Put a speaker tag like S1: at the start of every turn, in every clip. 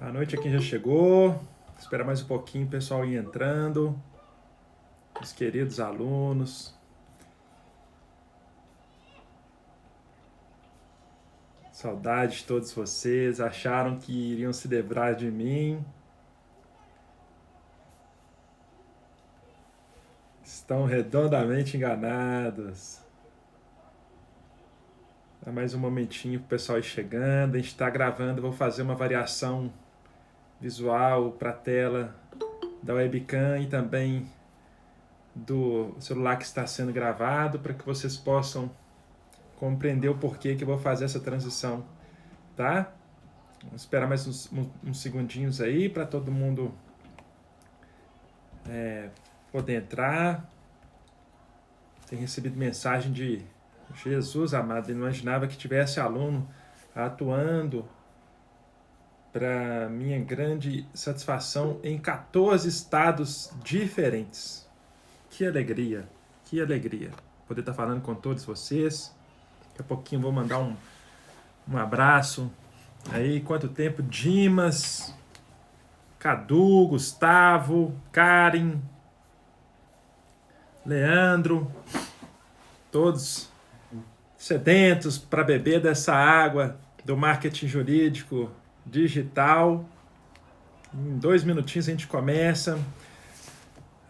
S1: Boa noite a quem já chegou. Espera mais um pouquinho o pessoal ir entrando. Os queridos alunos. Saudade de todos vocês. Acharam que iriam se livrar de mim. Estão redondamente enganados. Dá mais um momentinho para o pessoal ir chegando. A gente está gravando. Vou fazer uma variação visual para a tela da webcam e também do celular que está sendo gravado, para que vocês possam compreender o porquê que eu vou fazer essa transição, tá? Vamos esperar mais uns segundinhos aí para todo mundo poder entrar. Tem recebido mensagem de Jesus amado, ele não imaginava que tivesse aluno atuando, para minha grande satisfação, em 14 estados diferentes. Que alegria, que alegria poder estar falando com todos vocês. Daqui a pouquinho vou mandar um abraço. Aí, quanto tempo? Dimas, Cadu, Gustavo, Karen, Leandro, todos sedentos para beber dessa água do marketing jurídico digital. Em 2 minutinhos a gente começa.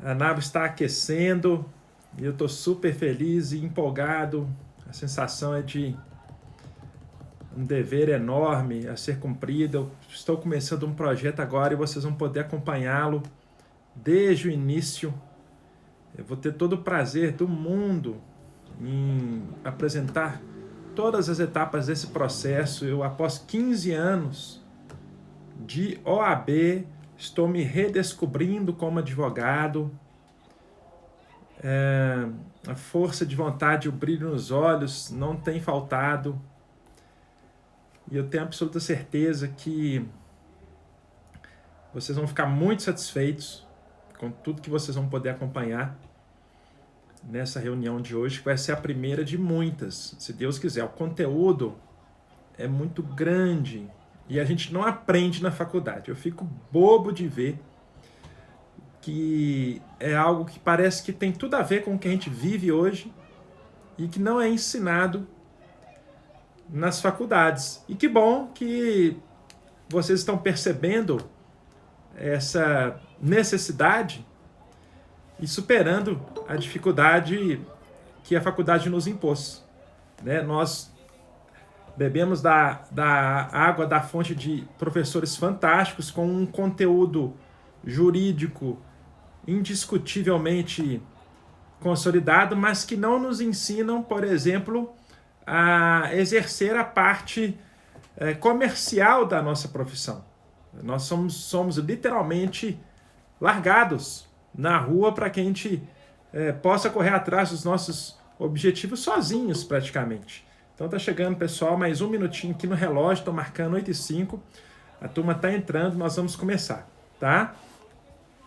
S1: A nave está aquecendo e eu estou super feliz e empolgado. A sensação é de um dever enorme a ser cumprido. Eu estou começando um projeto agora e vocês vão poder acompanhá-lo desde o início. Eu vou ter todo o prazer do mundo em apresentar todas as etapas desse processo. Eu, após 15 anos de OAB, estou me redescobrindo como advogado. A força de vontade, o brilho nos olhos não tem faltado. E eu tenho absoluta certeza que vocês vão ficar muito satisfeitos com tudo que vocês vão poder acompanhar nessa reunião de hoje, que vai ser a primeira de muitas, se Deus quiser. O conteúdo é muito grande e a gente não aprende na faculdade. Eu fico bobo de ver que é algo que parece que tem tudo a ver com o que a gente vive hoje e que não é ensinado nas faculdades. E que bom que vocês estão percebendo essa necessidade e superando a dificuldade que a faculdade nos impôs, né? Nós bebemos da água da fonte de professores fantásticos com um conteúdo jurídico indiscutivelmente consolidado, mas que não nos ensinam, por exemplo, a exercer a parte comercial da nossa profissão. Nós somos literalmente largados na rua para que a gente possa correr atrás dos nossos objetivos sozinhos, praticamente. Então tá chegando, pessoal, mais um minutinho aqui no relógio, tô marcando 8h05, a turma tá entrando, nós vamos começar, tá?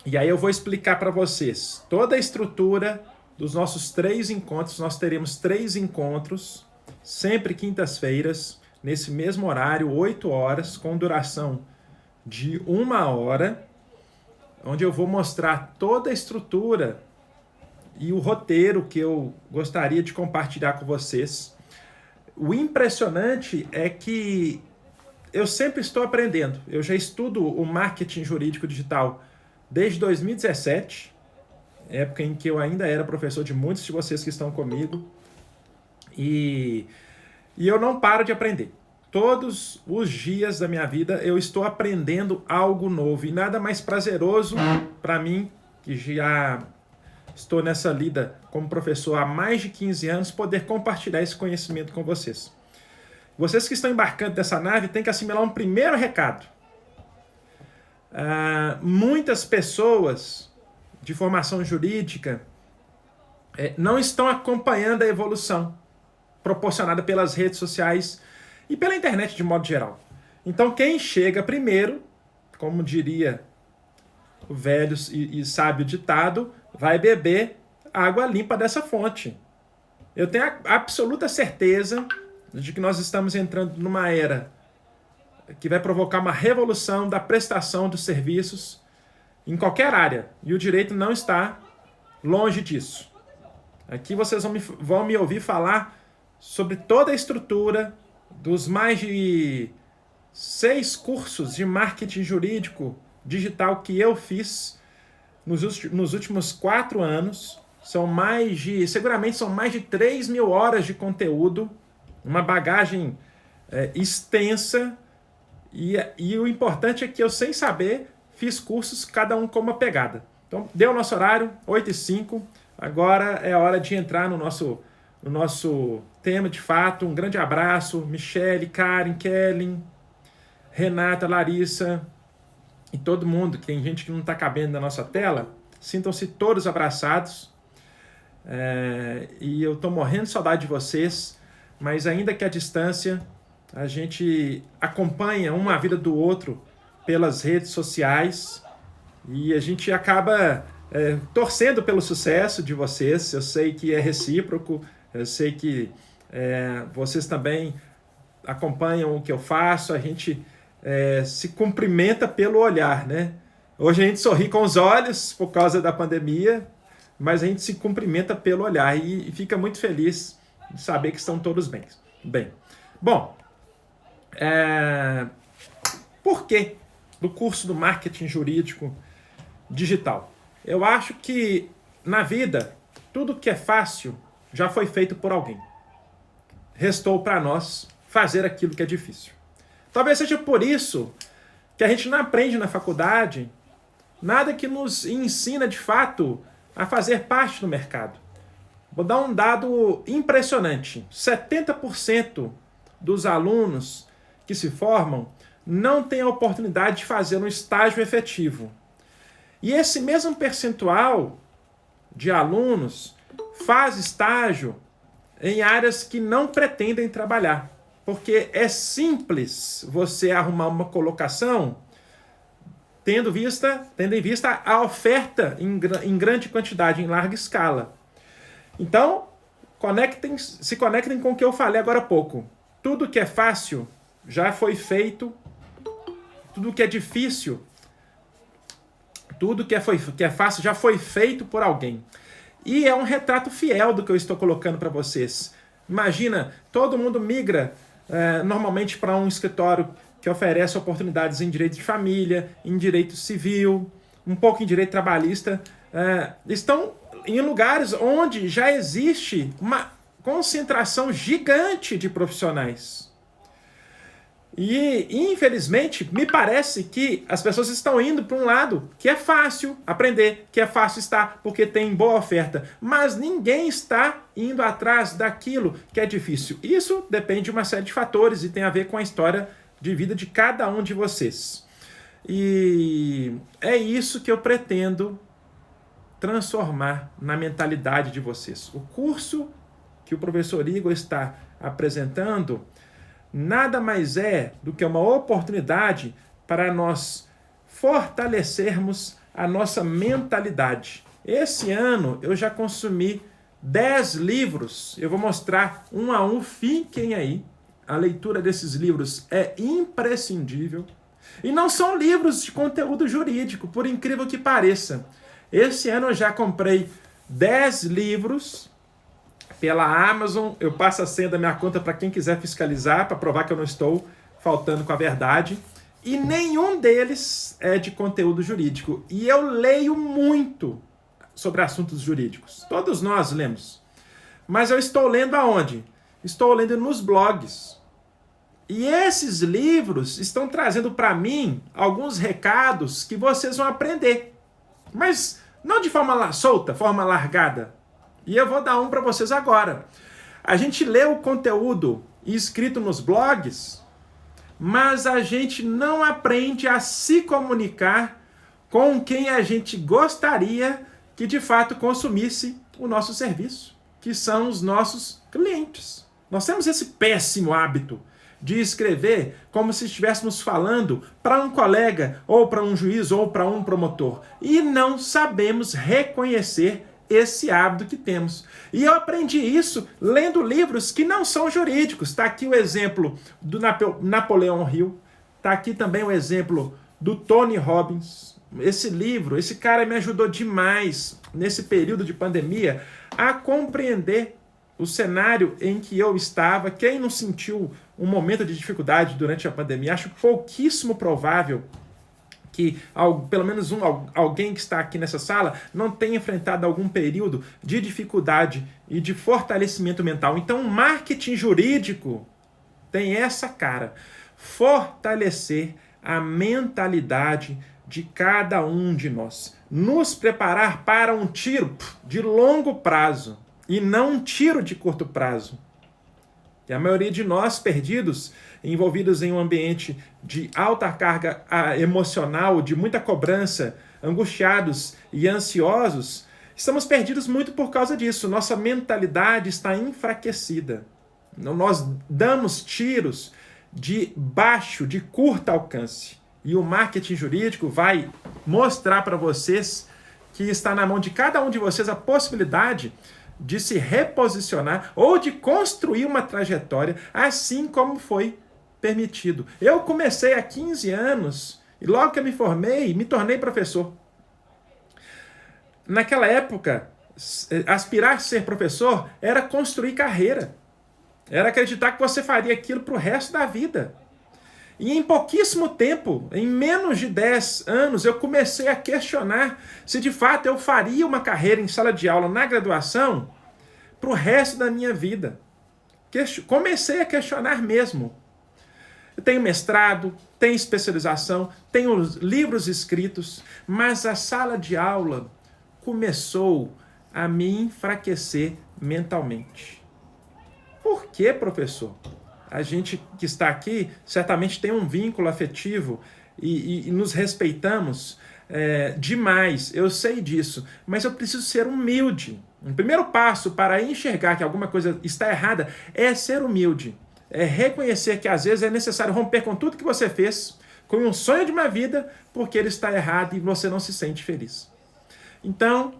S1: E aí eu vou explicar para vocês toda a estrutura dos nossos 3 encontros. Nós teremos 3 encontros, sempre quintas-feiras, nesse mesmo horário, 8 horas, com duração de 1 hora, onde eu vou mostrar toda a estrutura e o roteiro que eu gostaria de compartilhar com vocês. O impressionante é que eu sempre estou aprendendo. Eu já estudo o marketing jurídico digital desde 2017, época em que eu ainda era professor de muitos de vocês que estão comigo. E eu não paro de aprender. Todos os dias da minha vida eu estou aprendendo algo novo. E nada mais prazeroso para mim, que já estou nessa lida como professor há mais de 15 anos, poder compartilhar esse conhecimento com vocês. Vocês que estão embarcando nessa nave têm que assimilar um primeiro recado. Muitas pessoas de formação jurídica não estão acompanhando a evolução proporcionada pelas redes sociais e pela internet de modo geral. Então quem chega primeiro, como diria o velho e sábio ditado, vai beber água limpa dessa fonte. Eu tenho a absoluta certeza de que nós estamos entrando numa era que vai provocar uma revolução da prestação dos serviços em qualquer área. E o direito não está longe disso. Aqui vocês vão me ouvir falar sobre toda a estrutura dos mais de 6 cursos de marketing jurídico digital que eu fiz nos últimos 4 anos. Seguramente são mais de 3.000 horas de conteúdo, uma bagagem extensa, e o importante é que eu, sem saber, fiz cursos, cada um com uma pegada. Então, deu o nosso horário, 8h05, agora é a hora de entrar no nosso tema de fato. Um grande abraço, Michele, Karen, Kellen, Renata, Larissa e todo mundo, que tem gente que não está cabendo na nossa tela. Sintam-se todos abraçados. E eu estou morrendo de saudade de vocês, mas ainda que à distância, a gente acompanha uma a vida do outro pelas redes sociais e a gente acaba torcendo pelo sucesso de vocês. Eu sei que é recíproco, eu sei que vocês também acompanham o que eu faço, a gente se cumprimenta pelo olhar, né? Hoje a gente sorri com os olhos por causa da pandemia, mas a gente se cumprimenta pelo olhar e fica muito feliz de saber que estão todos bem. Bom, por que do curso do marketing jurídico digital? Eu acho que na vida, tudo que é fácil já foi feito por alguém. Restou para nós fazer aquilo que é difícil. Talvez seja por isso que a gente não aprende na faculdade nada que nos ensina de fato a fazer parte do mercado. Vou dar um dado impressionante. 70% dos alunos que se formam não têm a oportunidade de fazer um estágio efetivo. E esse mesmo percentual de alunos faz estágio em áreas que não pretendem trabalhar. Porque é simples você arrumar uma colocação tendo em vista a oferta em grande quantidade, em larga escala. Então, se conectem com o que eu falei agora há pouco. Tudo que é fácil já foi feito, tudo que é difícil, tudo que é fácil já foi feito por alguém. E é um retrato fiel do que eu estou colocando para vocês. Imagina, todo mundo migra normalmente para um escritório que oferece oportunidades em direito de família, em direito civil, um pouco em direito trabalhista. Estão em lugares onde já existe uma concentração gigante de profissionais. E, infelizmente, me parece que as pessoas estão indo para um lado que é fácil aprender, que é fácil estar, porque tem boa oferta. Mas ninguém está indo atrás daquilo que é difícil. Isso depende de uma série de fatores e tem a ver com a história de vida de cada um de vocês. E é isso que eu pretendo transformar na mentalidade de vocês. O curso que o professor Igor está apresentando nada mais é do que uma oportunidade para nós fortalecermos a nossa mentalidade. Esse ano eu já consumi 10 livros, eu vou mostrar um a um, fiquem aí. A leitura desses livros é imprescindível. E não são livros de conteúdo jurídico, por incrível que pareça. Esse ano eu já comprei 10 livros pela Amazon. Eu passo a senha da minha conta para quem quiser fiscalizar, para provar que eu não estou faltando com a verdade. E nenhum deles é de conteúdo jurídico. E eu leio muito sobre assuntos jurídicos. Todos nós lemos. Mas eu estou lendo aonde? Estou lendo nos blogs. E esses livros estão trazendo para mim alguns recados que vocês vão aprender. Mas não de forma solta, forma largada. E eu vou dar um para vocês agora. A gente lê o conteúdo escrito nos blogs, mas a gente não aprende a se comunicar com quem a gente gostaria que de fato consumisse o nosso serviço, que são os nossos clientes. Nós temos esse péssimo hábito de escrever como se estivéssemos falando para um colega, ou para um juiz, ou para um promotor. E não sabemos reconhecer esse hábito que temos. E eu aprendi isso lendo livros que não são jurídicos. Está aqui o exemplo do Napoleão Hill. Está aqui também o exemplo do Tony Robbins. Esse livro, esse cara me ajudou demais nesse período de pandemia a compreender o cenário em que eu estava. Quem não sentiu um momento de dificuldade durante a pandemia? Acho pouquíssimo provável que pelo menos alguém que está aqui nessa sala não tenha enfrentado algum período de dificuldade e de fortalecimento mental. Então, o marketing jurídico tem essa cara: fortalecer a mentalidade de cada um de nós. Nos preparar para um tiro de longo prazo e não um tiro de curto prazo. E a maioria de nós, perdidos, envolvidos em um ambiente de alta carga emocional, de muita cobrança, angustiados e ansiosos, estamos perdidos muito por causa disso. Nossa mentalidade está enfraquecida. Nós damos tiros de baixo, de curto alcance. E o marketing jurídico vai mostrar para vocês que está na mão de cada um de vocês a possibilidade de se reposicionar ou de construir uma trajetória assim como foi permitido. Eu comecei há 15 anos e logo que eu me formei, me tornei professor. Naquela época, aspirar a ser professor era construir carreira. Era acreditar que você faria aquilo para o resto da vida. E em pouquíssimo tempo, em menos de 10 anos, eu comecei a questionar se de fato eu faria uma carreira em sala de aula na graduação para o resto da minha vida. Comecei a questionar mesmo. Eu tenho mestrado, tenho especialização, tenho livros escritos, mas a sala de aula começou a me enfraquecer mentalmente. Por que, professor? A gente que está aqui certamente tem um vínculo afetivo e nos respeitamos demais, eu sei disso, mas eu preciso ser humilde. O primeiro passo para enxergar que alguma coisa está errada é ser humilde, é reconhecer que às vezes é necessário romper com tudo que você fez, com um sonho de uma vida, porque ele está errado e você não se sente feliz. Então,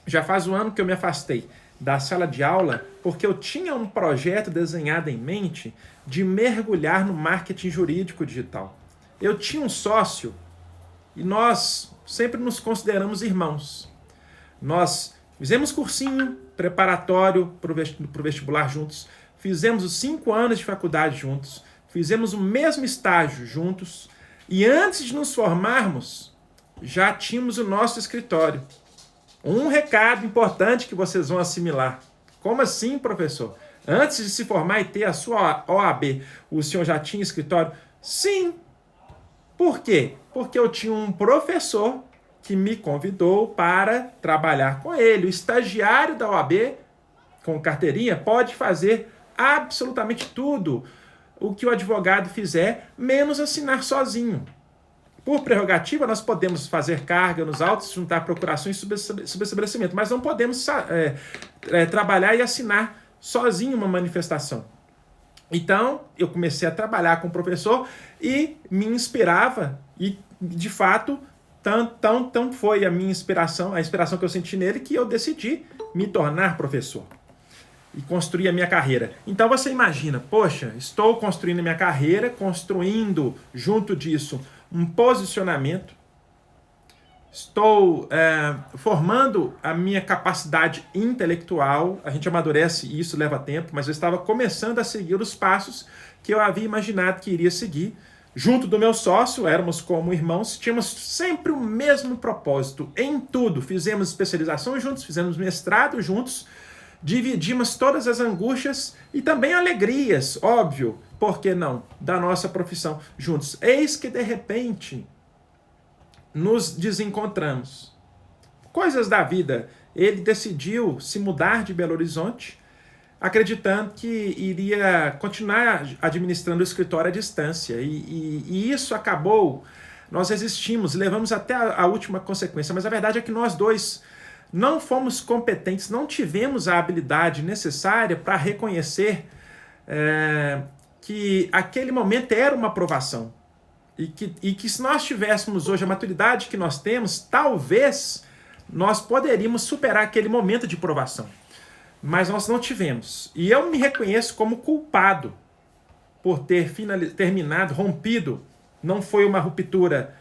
S1: já faz um ano que eu me afastei da sala de aula, porque eu tinha um projeto desenhado em mente de mergulhar no marketing jurídico digital. Eu tinha um sócio e nós sempre nos consideramos irmãos. Nós fizemos cursinho preparatório para o vestibular juntos, fizemos os 5 anos de faculdade juntos, fizemos o mesmo estágio juntos e antes de nos formarmos, já tínhamos o nosso escritório. Um recado importante que vocês vão assimilar. Como assim, professor? Antes de se formar e ter a sua OAB, o senhor já tinha escritório? Sim. Por quê? Porque eu tinha um professor que me convidou para trabalhar com ele. O estagiário da OAB, com carteirinha, pode fazer absolutamente tudo o que o advogado fizer, menos assinar sozinho. Por prerrogativa, nós podemos fazer carga nos autos, juntar procurações sobre estabelecimento, mas não podemos trabalhar e assinar sozinho uma manifestação. Então, eu comecei a trabalhar com o professor e me inspirava, e de fato, tão foi a minha inspiração, a inspiração que eu senti nele, que eu decidi me tornar professor e construir a minha carreira. Então você imagina, poxa, estou construindo a minha carreira, construindo junto disso um posicionamento, estou formando a minha capacidade intelectual, a gente amadurece e isso leva tempo, mas eu estava começando a seguir os passos que eu havia imaginado que iria seguir. Junto do meu sócio, éramos como irmãos, tínhamos sempre o mesmo propósito em tudo. Fizemos especialização juntos, fizemos mestrado juntos, dividimos todas as angústias e também alegrias, óbvio, por que não, da nossa profissão juntos. Eis que, de repente, nos desencontramos. Coisas da vida. Ele decidiu se mudar de Belo Horizonte, acreditando que iria continuar administrando o escritório à distância. E isso acabou, nós resistimos, levamos até a última consequência, mas a verdade é que nós dois não fomos competentes, não tivemos a habilidade necessária para reconhecer que aquele momento era uma provação. E que se nós tivéssemos hoje a maturidade que nós temos, talvez nós poderíamos superar aquele momento de provação. Mas nós não tivemos. E eu me reconheço como culpado por ter rompido Não foi uma ruptura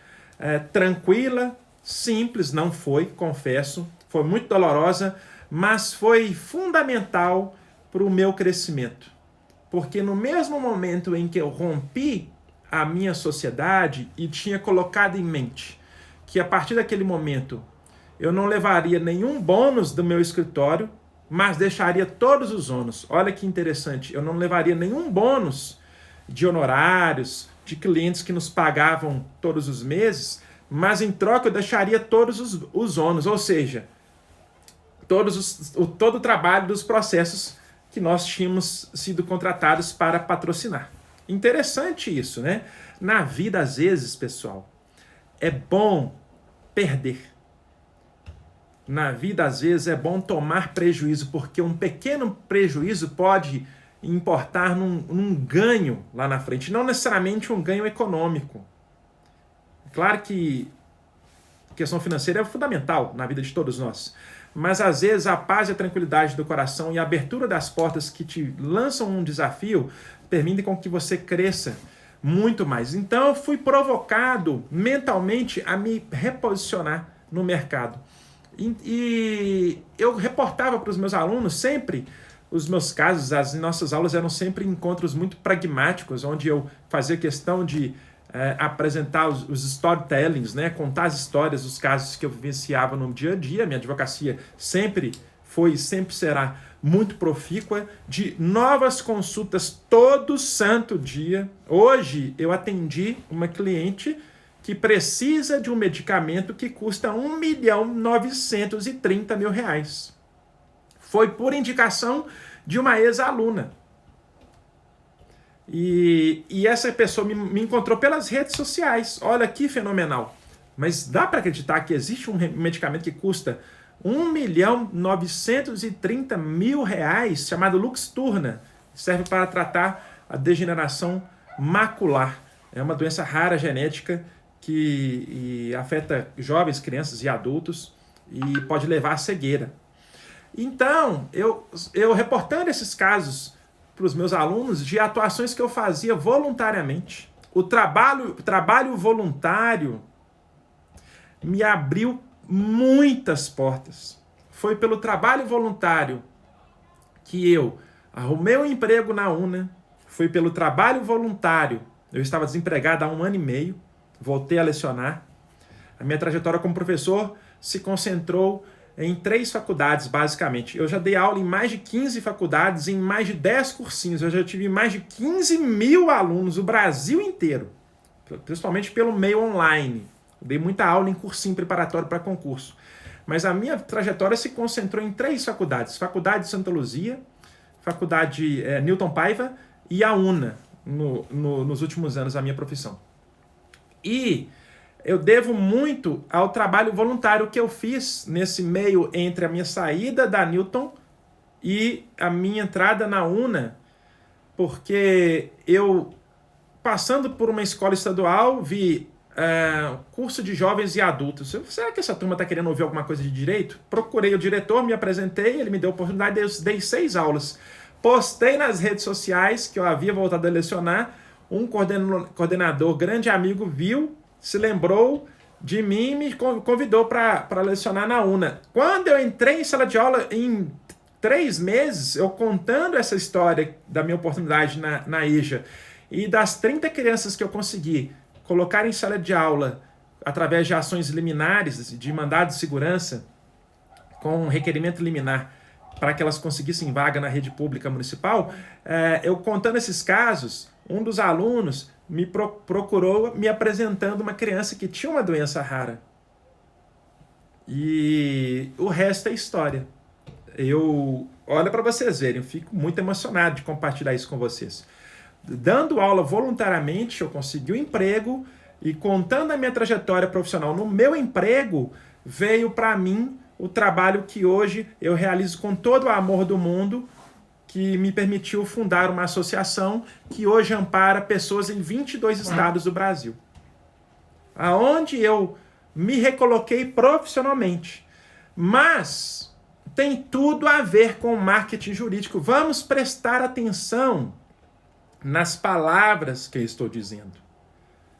S1: tranquila, simples, não foi, confesso. Foi muito dolorosa, mas foi fundamental para o meu crescimento. Porque no mesmo momento em que eu rompi a minha sociedade e tinha colocado em mente que a partir daquele momento eu não levaria nenhum bônus do meu escritório, mas deixaria todos os ônus. Olha que interessante, eu não levaria nenhum bônus de honorários, de clientes que nos pagavam todos os meses, mas em troca eu deixaria todos os ônus, ou seja, todo o trabalho dos processos que nós tínhamos sido contratados para patrocinar. Interessante isso, né? Na vida, às vezes, pessoal, é bom perder. Na vida, às vezes, é bom tomar prejuízo, porque um pequeno prejuízo pode importar num ganho lá na frente, não necessariamente um ganho econômico. Claro que a questão financeira é fundamental na vida de todos nós, mas às vezes a paz e a tranquilidade do coração e a abertura das portas que te lançam um desafio permitem com que você cresça muito mais. Então eu fui provocado mentalmente a me reposicionar no mercado. E eu reportava para os meus alunos sempre os meus casos, as nossas aulas eram sempre encontros muito pragmáticos, onde eu fazia questão de apresentar os storytellings, né? Contar as histórias, os casos que eu vivenciava no dia a dia. Minha advocacia sempre foi e sempre será muito profícua, de novas consultas todo santo dia. Hoje eu atendi uma cliente que precisa de um medicamento que custa R$1.930.000. Foi por indicação de uma ex-aluna. E essa pessoa me encontrou pelas redes sociais. Olha que fenomenal. Mas dá para acreditar que existe um medicamento que custa R$1.930.000, chamado Luxturna, que serve para tratar a degeneração macular. É uma doença rara genética que afeta jovens, crianças e adultos e pode levar à cegueira. Então, eu reportando esses casos para os meus alunos de atuações que eu fazia voluntariamente. O trabalho voluntário me abriu muitas portas. Foi pelo trabalho voluntário que eu arrumei um emprego na UNA, foi pelo trabalho voluntário, eu estava desempregado há 1 ano e meio, voltei a lecionar. A minha trajetória como professor se concentrou em 3 faculdades, basicamente. Eu já dei aula em mais de 15 faculdades, em mais de 10 cursinhos. Eu já tive mais de 15.000 alunos, o Brasil inteiro, principalmente pelo meio online. Eu dei muita aula em cursinho preparatório para concurso. Mas a minha trajetória se concentrou em 3 faculdades. Faculdade de Santa Luzia, Faculdade Newton Paiva e a UNA, nos últimos anos da minha profissão. E eu devo muito ao trabalho voluntário que eu fiz nesse meio entre a minha saída da Newton e a minha entrada na UNA, porque eu, passando por uma escola estadual, vi curso de jovens e adultos. Será que essa turma está querendo ouvir alguma coisa de direito? Procurei o diretor, me apresentei, ele me deu a oportunidade, eu dei 6 aulas. Postei nas redes sociais que eu havia voltado a lecionar, um coordenador, grande amigo, viu, se lembrou de mim e me convidou para lecionar na UNA. Quando eu entrei em sala de aula, em 3 meses, eu contando essa história da minha oportunidade na EJA, e das 30 crianças que eu consegui colocar em sala de aula através de ações liminares, de mandado de segurança, com um requerimento liminar, para que elas conseguissem vaga na rede pública municipal, eu contando esses casos, um dos alunos me procurou me apresentando uma criança que tinha uma doença rara. E o resto é história. Olha para vocês verem, eu fico muito emocionado de compartilhar isso com vocês. Dando aula voluntariamente, eu consegui um emprego e contando a minha trajetória profissional no meu emprego, veio para mim o trabalho que hoje eu realizo com todo o amor do mundo, que me permitiu fundar uma associação que hoje ampara pessoas em 22 estados do Brasil. Aonde eu me recoloquei profissionalmente. Mas tem tudo a ver com marketing jurídico. Vamos prestar atenção nas palavras que eu estou dizendo.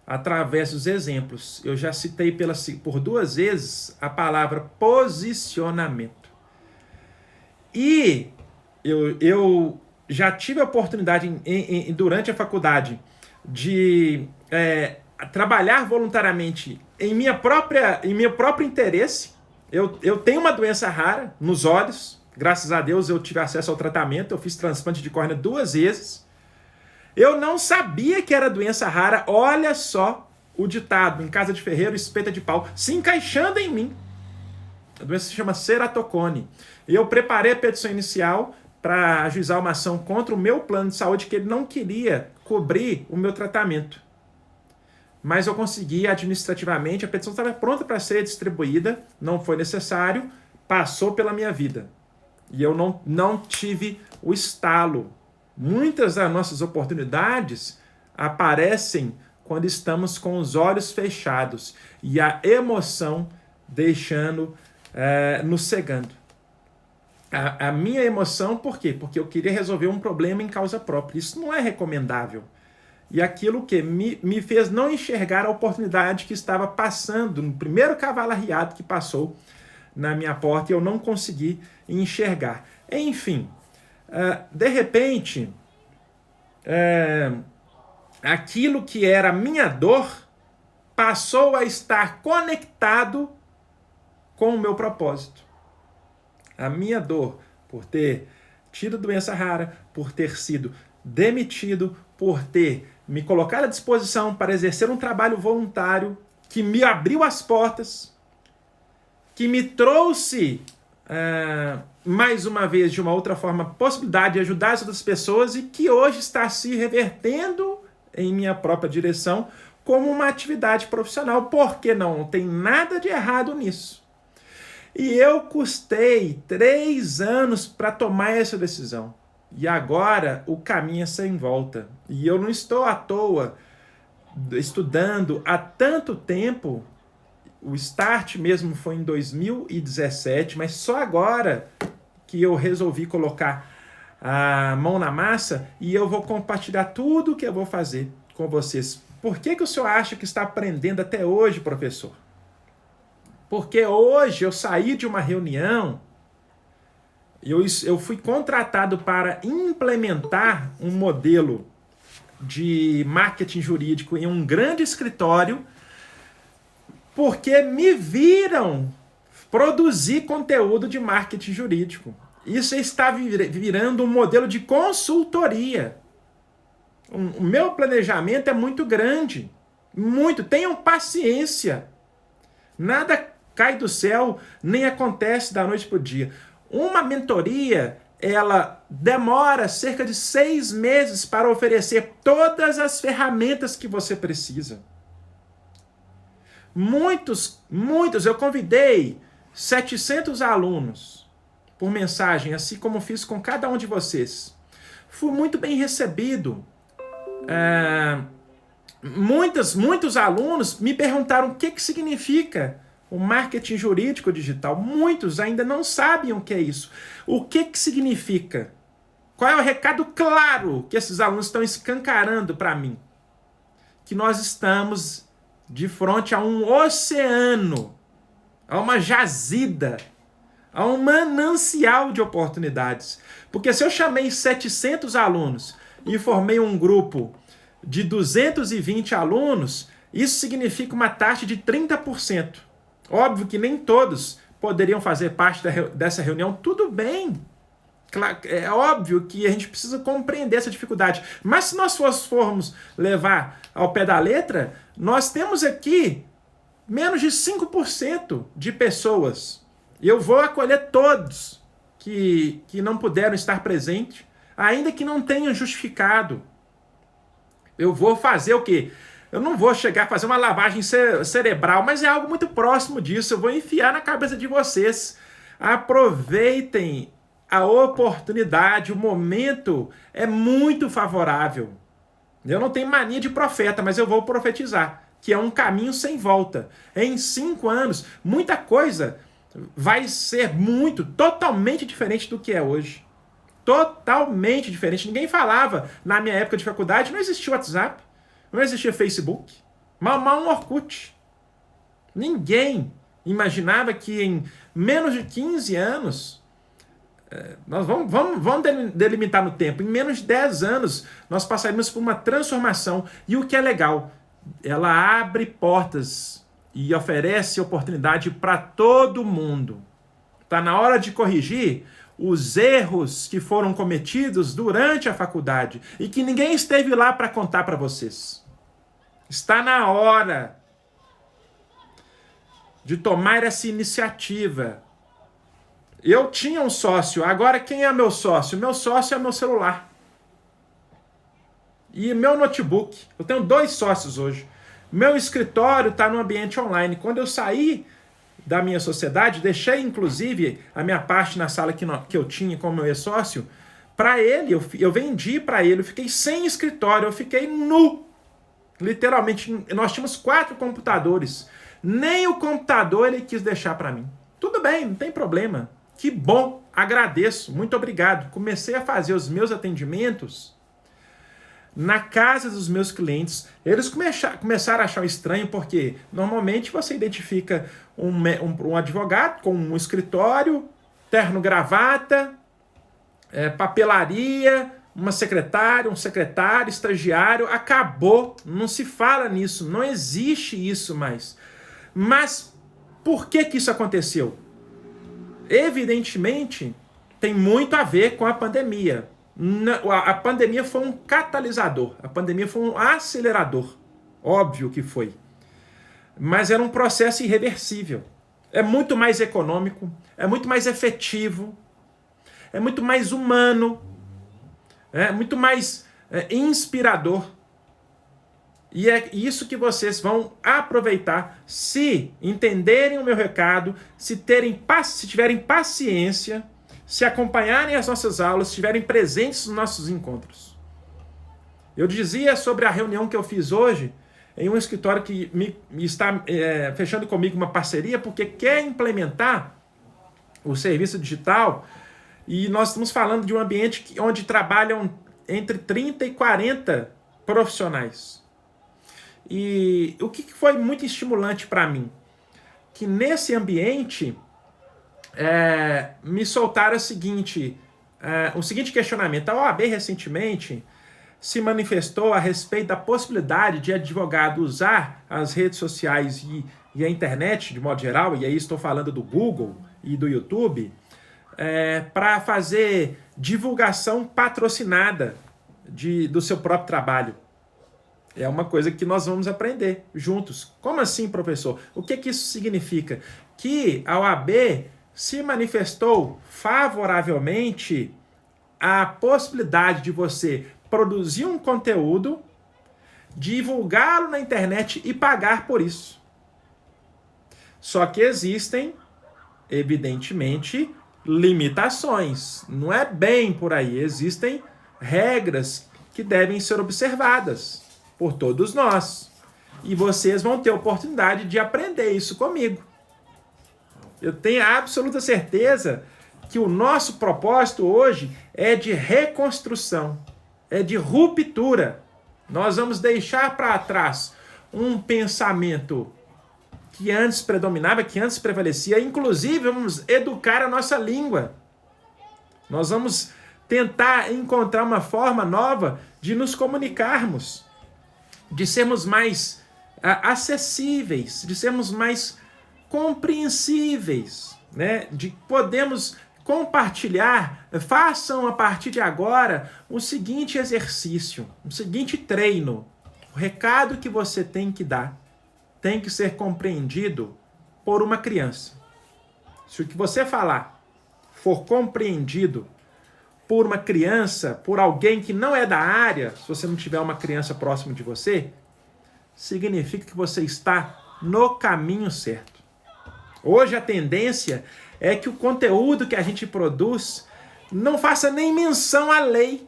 S1: através dos exemplos. Eu já citei por 2 vezes a palavra posicionamento. E eu já tive a oportunidade durante a faculdade de trabalhar voluntariamente em meu próprio interesse. Eu tenho uma doença rara nos olhos. Graças a Deus eu tive acesso ao tratamento. Eu fiz transplante de córnea 2 vezes. Eu não sabia que era doença rara. Olha só o ditado: em casa de ferreiro, espeta de pau, se encaixando em mim. A doença se chama ceratocone. Eu preparei a petição inicial para ajuizar uma ação contra o meu plano de saúde, que ele não queria cobrir o meu tratamento. Mas eu consegui administrativamente, a petição estava pronta para ser distribuída, não foi necessário, passou pela minha vida. E eu não tive o estalo. Muitas das nossas oportunidades aparecem quando estamos com os olhos fechados e a emoção nos cegando. A minha emoção, por quê? Porque eu queria resolver um problema em causa própria. Isso não é recomendável. E aquilo que me fez não enxergar a oportunidade que estava passando, no primeiro cavalo arriado que passou na minha porta, e eu não consegui enxergar. Enfim, de repente, aquilo que era minha dor passou a estar conectado com o meu propósito. A minha dor por ter tido doença rara, por ter sido demitido, por ter me colocado à disposição para exercer um trabalho voluntário que me abriu as portas, que me trouxe, mais uma vez, de uma outra forma, a possibilidade de ajudar as outras pessoas e que hoje está se revertendo em minha própria direção como uma atividade profissional. Por que não? Não tem nada de errado nisso. E eu custei 3 anos para tomar essa decisão. E agora o caminho é sem volta. E eu não estou à toa estudando há tanto tempo. O start mesmo foi em 2017, mas só agora que eu resolvi colocar a mão na massa e eu vou compartilhar tudo o que eu vou fazer com vocês. Por que o senhor acha que está aprendendo até hoje, professor? Porque hoje eu saí de uma reunião, eu fui contratado para implementar um modelo de marketing jurídico em um grande escritório, porque me viram produzir conteúdo de marketing jurídico. Isso está virando um modelo de consultoria. O meu planejamento é muito grande. Muito. Tenham paciência. Nada cai do céu, nem acontece da noite para o dia. Uma mentoria, ela demora cerca de 6 meses para oferecer todas as ferramentas que você precisa. Muitos, eu convidei 700 alunos por mensagem, assim como fiz com cada um de vocês. Fui muito bem recebido. Muitos alunos me perguntaram o que significa o marketing jurídico digital. Muitos ainda não sabem o que é isso. O que significa? Qual é o recado claro que esses alunos estão escancarando para mim? Que nós estamos de frente a um oceano, a uma jazida, a um manancial de oportunidades. Porque se eu chamei 700 alunos e formei um grupo de 220 alunos, isso significa uma taxa de 30%. Óbvio que nem todos poderiam fazer parte dessa reunião, tudo bem. É óbvio que a gente precisa compreender essa dificuldade. Mas se nós formos levar ao pé da letra, nós temos aqui menos de 5% de pessoas. E eu vou acolher todos que não puderam estar presentes, ainda que não tenham justificado. Eu vou fazer o quê? Eu não vou chegar a fazer uma lavagem cerebral, mas é algo muito próximo disso. Eu vou enfiar na cabeça de vocês. Aproveitem a oportunidade, o momento é muito favorável. Eu não tenho mania de profeta, mas eu vou profetizar, que é um caminho sem volta. Em 5 anos, muita coisa vai ser totalmente diferente do que é hoje. Totalmente diferente. Ninguém falava, na minha época de faculdade, não existia WhatsApp, não existia Facebook, Mal um Orkut. Ninguém imaginava que em menos de 15 anos, nós vamos delimitar no tempo, em menos de 10 anos, nós passaríamos por uma transformação. E o que é legal, ela abre portas e oferece oportunidade para todo mundo. Está na hora de corrigir os erros que foram cometidos durante a faculdade e que ninguém esteve lá para contar para vocês. Está na hora de tomar essa iniciativa. Eu tinha um sócio, agora quem é meu sócio? Meu sócio é meu celular. E meu notebook. Eu tenho 2 sócios hoje. Meu escritório está no ambiente online. Quando eu saí da minha sociedade, deixei inclusive a minha parte na sala que eu tinha com o meu ex-sócio, para ele, eu vendi para ele, eu fiquei sem escritório, eu fiquei nu. Literalmente, nós tínhamos 4 computadores. Nem o computador ele quis deixar para mim. Tudo bem, não tem problema. Que bom, agradeço, muito obrigado. Comecei a fazer os meus atendimentos na casa dos meus clientes. Eles começaram a achar estranho, porque normalmente você identifica um advogado com um escritório, terno, gravata, papelaria, uma secretária, um secretário, estagiário, acabou, não se fala nisso, não existe isso mais. Mas por que isso aconteceu? Evidentemente, tem muito a ver com a pandemia. A pandemia foi um catalisador, a pandemia foi um acelerador, óbvio que foi. Mas era um processo irreversível. É muito mais econômico, é muito mais efetivo, é muito mais humano, é muito mais inspirador. E é isso que vocês vão aproveitar se entenderem o meu recado, se tiverem paciência, se acompanharem as nossas aulas, se estiverem presentes nos nossos encontros. Eu dizia sobre a reunião que eu fiz hoje em um escritório que está fechando comigo uma parceria porque quer implementar o serviço digital, e nós estamos falando de um ambiente onde trabalham entre 30 e 40 profissionais. E o que foi muito estimulante para mim? Que nesse ambiente me soltaram o seguinte questionamento. A OAB recentemente se manifestou a respeito da possibilidade de advogado usar as redes sociais e a internet de modo geral, e aí estou falando do Google e do YouTube, para fazer divulgação patrocinada do seu próprio trabalho. É uma coisa que nós vamos aprender juntos. Como assim, professor? O que isso significa? Que a OAB se manifestou favoravelmente à possibilidade de você produzir um conteúdo, divulgá-lo na internet e pagar por isso. Só que existem, evidentemente, limitações. Não é bem por aí. Existem regras que devem ser observadas por todos nós. E vocês vão ter a oportunidade de aprender isso comigo. Eu tenho a absoluta certeza que o nosso propósito hoje é de reconstrução, é de ruptura. Nós vamos deixar para trás um pensamento que antes predominava, que antes prevalecia. Inclusive, vamos educar a nossa língua. Nós vamos tentar encontrar uma forma nova de nos comunicarmos, de sermos mais acessíveis, de sermos mais compreensíveis, né? De podermos compartilhar. Façam a partir de agora o seguinte exercício, o seguinte treino. O recado que você tem que dar tem que ser compreendido por uma criança. Se o que você falar for compreendido por uma criança, por alguém que não é da área, se você não tiver uma criança próxima de você, significa que você está no caminho certo. Hoje a tendência é que o conteúdo que a gente produz não faça nem menção à lei,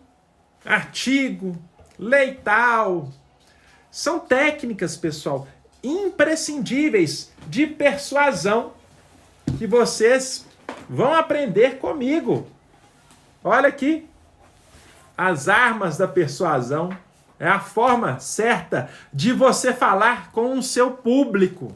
S1: artigo, lei tal. São técnicas, pessoal, imprescindíveis de persuasão que vocês vão aprender comigo. Olha aqui, as armas da persuasão É a forma certa de você falar com o seu público,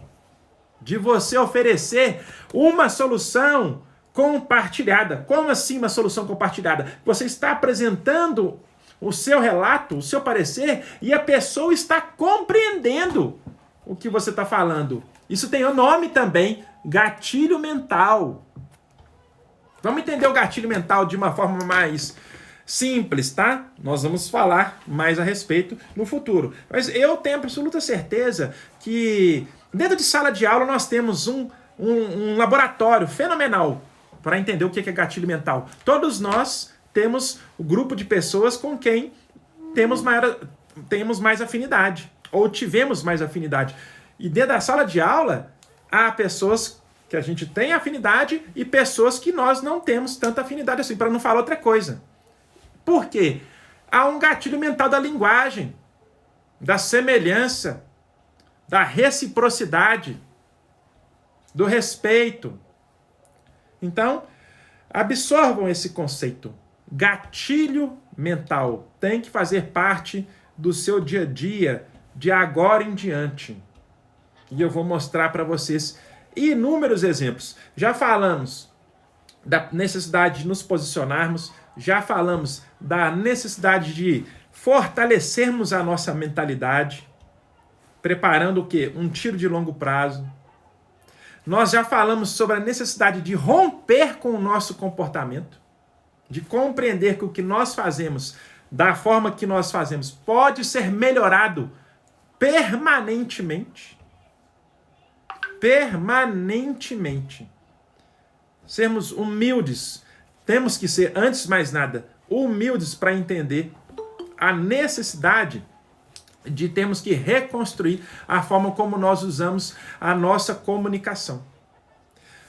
S1: de você oferecer uma solução compartilhada. Como assim uma solução compartilhada? Você está apresentando o seu relato, o seu parecer, e a pessoa está compreendendo o que você está falando. Isso tem um nome também, gatilho mental. Vamos entender o gatilho mental de uma forma mais simples, tá? Nós vamos falar mais a respeito no futuro. Mas eu tenho absoluta certeza que dentro de sala de aula nós temos um laboratório fenomenal para entender o que é gatilho mental. Todos nós temos o grupo de pessoas com quem temos mais afinidade, ou tivemos mais afinidade. E dentro da sala de aula, há pessoas que a gente tem afinidade e pessoas que nós não temos tanta afinidade assim, para não falar outra coisa. Por quê? Há um gatilho mental da linguagem, da semelhança, da reciprocidade, do respeito. Então, absorvam esse conceito. Gatilho mental tem que fazer parte do seu dia a dia, de agora em diante. E eu vou mostrar para vocês inúmeros exemplos. Já falamos da necessidade de nos posicionarmos, já falamos da necessidade de fortalecermos a nossa mentalidade, preparando o quê? Um tiro de longo prazo. Nós já falamos sobre a necessidade de romper com o nosso comportamento, de compreender que o que nós fazemos, da forma que nós fazemos, pode ser melhorado permanentemente. Permanentemente. Sermos humildes. Temos que ser, antes de mais nada, humildes para entender a necessidade de termos que reconstruir a forma como nós usamos a nossa comunicação.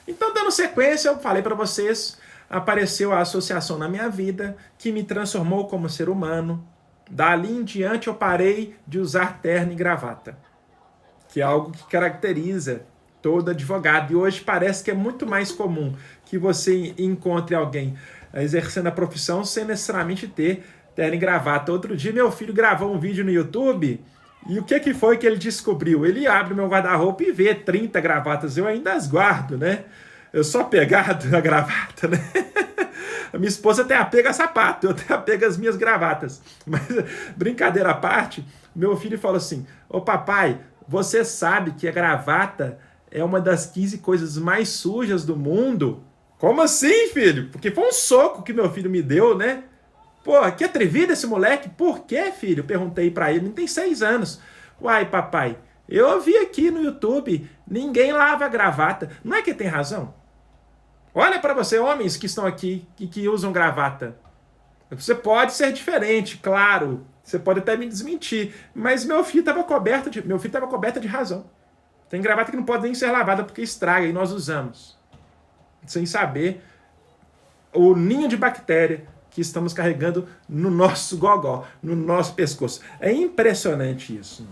S1: Então, dando sequência, eu falei para vocês, apareceu a associação na minha vida que me transformou como ser humano. Dali em diante eu parei de usar terno e gravata, que é algo que caracteriza todo advogado. E hoje parece que é muito mais comum que você encontre alguém exercendo a profissão sem necessariamente ter terno e gravata. Outro dia meu filho gravou um vídeo no YouTube e o que foi que ele descobriu? Ele abre meu guarda-roupa e vê 30 gravatas. Eu ainda as guardo, né? Eu sou apegado à gravata, né? A minha esposa tem apego a sapato, eu tenho apego às minhas gravatas. Mas, brincadeira à parte, meu filho falou assim: ô papai, você sabe que a gravata é uma das 15 coisas mais sujas do mundo? Como assim, filho? Porque foi um soco que meu filho me deu, né? Pô, que atrevido esse moleque. Por quê, filho? Perguntei pra ele. Ele tem 6 anos. Uai, papai, eu vi aqui no YouTube, ninguém lava a gravata. Não é que tem razão? Olha pra você, homens que estão aqui, que usam gravata. Você pode ser diferente, claro. Você pode até me desmentir. Mas meu filho estava coberto de razão. Tem gravata que não pode nem ser lavada porque estraga e nós usamos. Sem saber o ninho de bactéria que estamos carregando no nosso gogó, no nosso pescoço. É impressionante isso.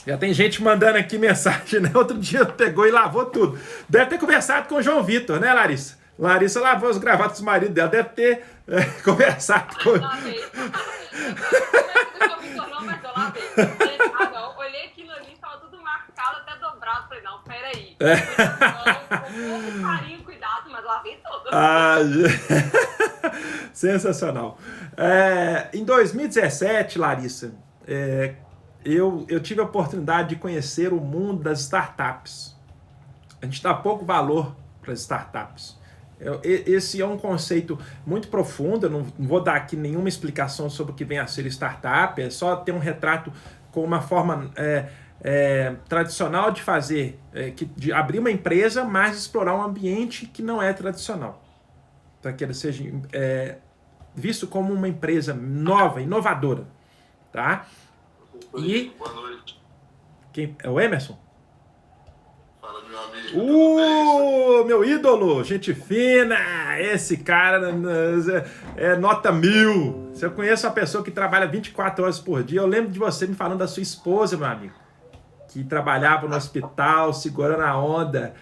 S1: Já tem gente mandando aqui mensagem, né? Outro dia pegou e lavou tudo. Deve ter conversado com o João Vitor, né, Larissa? Larissa lavou os gravatas do marido dela. Deve ter conversado com... Eu lavei.
S2: Olhei aquilo ali, estava tudo marcado, até dobrado. Falei, não, peraí. Com carinho, cuidado, mas lavei tudo.
S1: Sensacional. Em 2017, Larissa, eu tive a oportunidade de conhecer o mundo das startups. A gente dá pouco valor para as startups. Esse é um conceito muito profundo, eu não vou dar aqui nenhuma explicação sobre o que vem a ser startup, é só ter um retrato com uma forma tradicional de fazer, de abrir uma empresa, mas explorar um ambiente que não é tradicional, para que ele seja visto como uma empresa nova, inovadora. Tá? E boa noite. Quem é o Emerson?
S3: Fala, meu amigo.
S1: Meu ídolo, gente fina. Esse cara é nota 1000. Se eu conheço uma pessoa que trabalha 24 horas por dia, eu lembro de você me falando da sua esposa, meu amigo, que trabalhava no hospital, segurando a onda.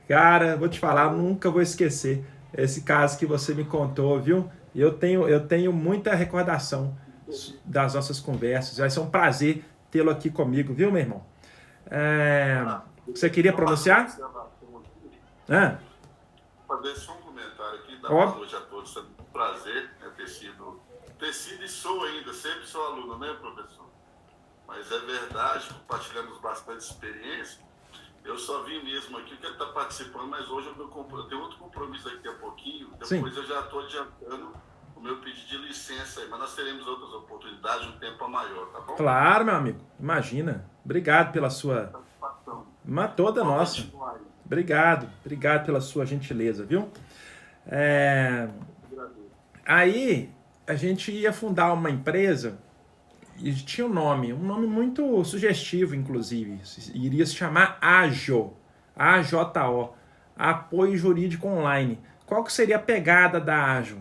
S1: Cara, vou te falar, nunca vou esquecer esse caso que você me contou, viu? Eu tenho muita recordação das nossas conversas. Vai ser um prazer tê-lo aqui comigo, viu, meu irmão? Você queria pronunciar?
S3: Fazer só um comentário aqui, dar
S1: Óbvio.
S3: boa noite a todos. É um prazer, né, ter sido e sou ainda, sempre sou aluno, né, professor? Mas é verdade, compartilhamos bastante experiência. Eu só vim mesmo aqui que ele está participando, mas hoje eu tenho outro compromisso daqui a pouquinho. Depois
S1: Sim.
S3: Eu já estou adiantando o meu pedido de licença aí, mas nós teremos outras oportunidades, um tempo maior, tá bom?
S1: Claro, meu amigo. Imagina. Obrigado pela sua... Uma toda nossa. Obrigado pela sua gentileza, viu? Aí a gente ia fundar uma empresa e tinha um nome muito sugestivo, inclusive. Iria se chamar AJO, AJO, Apoio Jurídico Online. Qual que seria a pegada da AJO?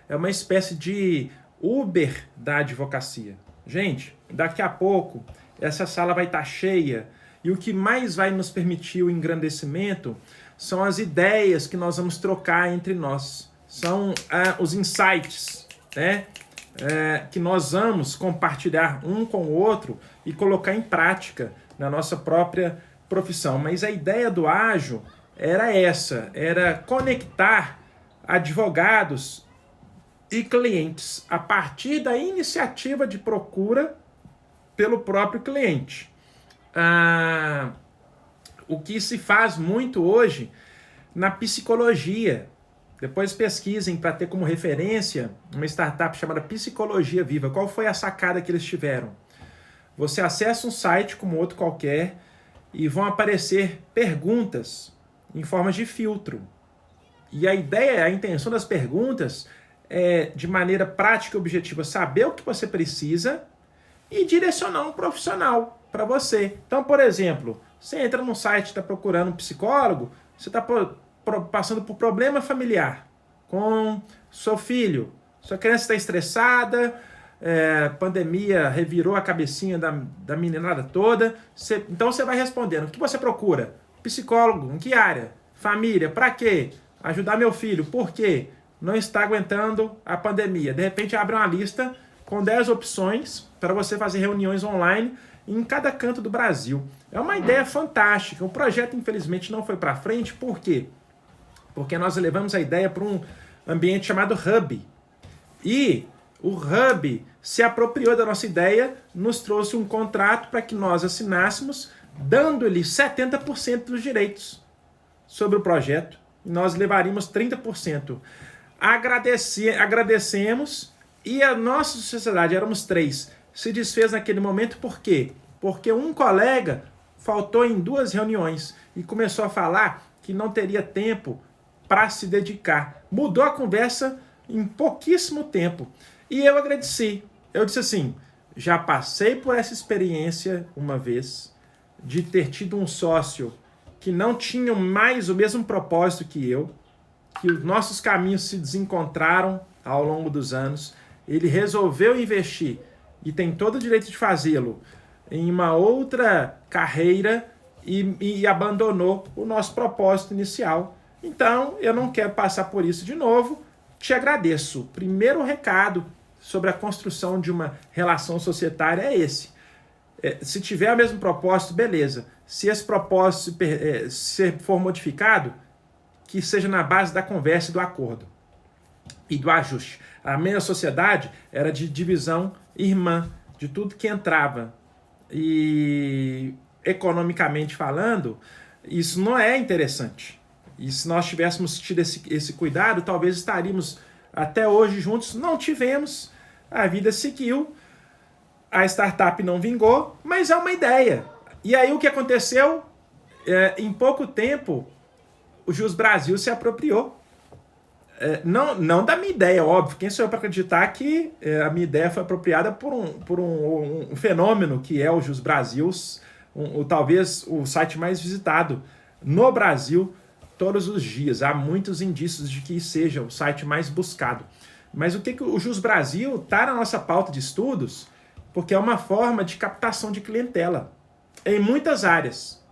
S1: É uma espécie de Uber da advocacia. Gente, daqui a pouco essa sala vai estar cheia e o que mais vai nos permitir o engrandecimento são as ideias que nós vamos trocar entre nós. São os insights, né? Que nós vamos compartilhar um com o outro e colocar em prática na nossa própria profissão. Mas a ideia do Ágil era essa, era conectar advogados e clientes a partir da iniciativa de procura pelo próprio cliente. O que se faz muito hoje na psicologia. Depois pesquisem para ter como referência uma startup chamada Psicologia Viva. Qual foi a sacada que eles tiveram? Você acessa um site como outro qualquer e vão aparecer perguntas em forma de filtro. E a intenção das perguntas é, de maneira prática e objetiva, saber o que você precisa e direcionar um profissional para você. Então, por exemplo, você entra num site, está procurando um psicólogo, você está passando por problema familiar com seu filho, sua criança está estressada, pandemia revirou a cabecinha da meninada toda, então você vai respondendo, o que você procura? Psicólogo, em que área? Família, para quê? Ajudar meu filho, por quê? Não está aguentando a pandemia. De repente abre uma lista com 10 opções para você fazer reuniões online em cada canto do Brasil. É uma ideia fantástica. O projeto, infelizmente, não foi para frente. Por quê? Porque nós levamos a ideia para um ambiente chamado Hub. E o Hub se apropriou da nossa ideia, nos trouxe um contrato para que nós assinássemos, dando-lhe 70% dos direitos sobre o projeto. E nós levaríamos 30%. Agradecemos e a nossa sociedade, éramos 3, se desfez naquele momento. Por quê? Porque um colega faltou em 2 reuniões e começou a falar que não teria tempo para se dedicar. Mudou a conversa em pouquíssimo tempo. E eu agradeci. Eu disse assim, já passei por essa experiência uma vez, de ter tido um sócio que não tinha mais o mesmo propósito que eu, que os nossos caminhos se desencontraram ao longo dos anos. Ele resolveu investir, e tem todo o direito de fazê-lo, em uma outra carreira e abandonou o nosso propósito inicial. Então, eu não quero passar por isso de novo. Te agradeço. O primeiro recado sobre a construção de uma relação societária é esse. Se tiver o mesmo propósito, beleza. Se esse propósito se for modificado, que seja na base da conversa e do acordo e do ajuste. A minha sociedade era de divisão irmã de tudo que entrava. E economicamente falando, isso não é interessante. E se nós tivéssemos tido esse cuidado, talvez estaríamos até hoje juntos. Não tivemos, a vida seguiu, a startup não vingou, mas é uma ideia. E aí o que aconteceu? Em pouco tempo, o Jus Brasil se apropriou. Não da minha ideia, óbvio. Quem sou eu para acreditar que a minha ideia foi apropriada por um fenômeno que é o Jus Brasil, talvez o site mais visitado no Brasil todos os dias. Há muitos indícios de que seja o site mais buscado. Mas o que o Jus Brasil está na nossa pauta de estudos? Porque é uma forma de captação de clientela em muitas áreas.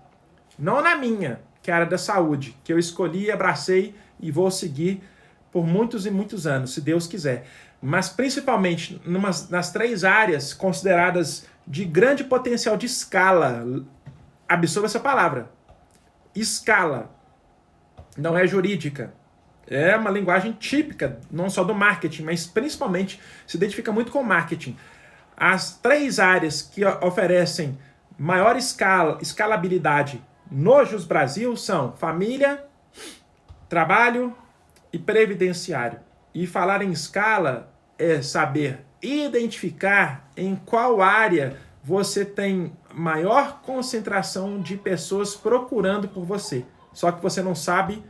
S1: Não na minha, que é a área da saúde, que eu escolhi, abracei e vou seguir por muitos e muitos anos, se Deus quiser. mas principalmente nas 3 áreas consideradas de grande potencial de escala. Absorva essa palavra. Escala. Não é jurídica. É uma linguagem típica, não só do marketing, mas principalmente se identifica muito com o marketing. As 3 áreas que oferecem maior escalabilidade no Jus Brasil são família, trabalho e previdenciário. E falar em escala é saber identificar em qual área você tem maior concentração de pessoas procurando por você. Só que você não sabe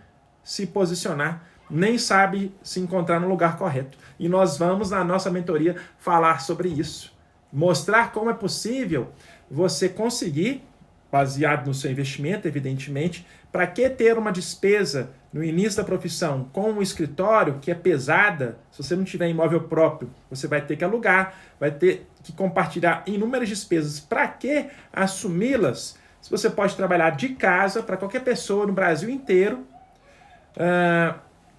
S1: se posicionar, nem sabe se encontrar no lugar correto. E nós vamos, na nossa mentoria, falar sobre isso. Mostrar como é possível você conseguir, baseado no seu investimento, evidentemente, para que ter uma despesa no início da profissão com um escritório que é pesada. Se você não tiver imóvel próprio, você vai ter que alugar, vai ter que compartilhar inúmeras despesas. Para que assumi-las? Se você pode trabalhar de casa para qualquer pessoa no Brasil inteiro,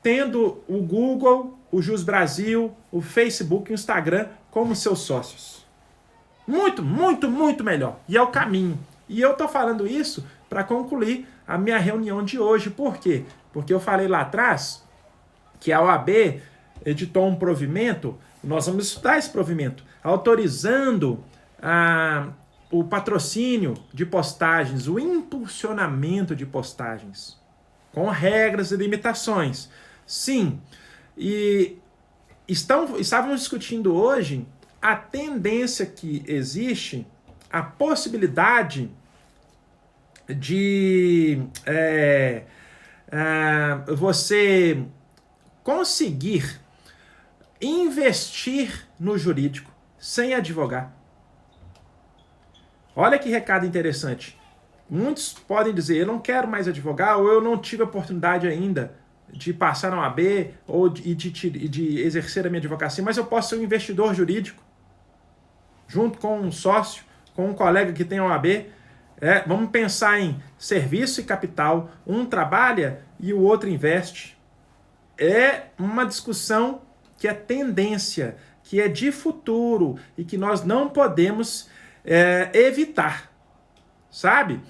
S1: tendo o Google, o Jus Brasil, o Facebook, o Instagram como seus sócios. Muito, muito, muito melhor. E é o caminho. E eu estou falando isso para concluir a minha reunião de hoje. Por quê? Porque eu falei lá atrás que a OAB editou um provimento, nós vamos estudar esse provimento, autorizando o patrocínio de postagens, o impulsionamento de postagens, com regras e limitações. Sim, e estávamos discutindo hoje a tendência que existe, a possibilidade de você conseguir investir no jurídico sem advogar. Olha que recado interessante. Muitos podem dizer, eu não quero mais advogar, ou eu não tive a oportunidade ainda de passar na OAB ou de exercer a minha advocacia, mas eu posso ser um investidor jurídico, junto com um sócio, com um colega que tem a OAB. Vamos pensar em serviço e capital. Um trabalha e o outro investe. É uma discussão que é tendência, que é de futuro e que nós não podemos evitar. Sabe?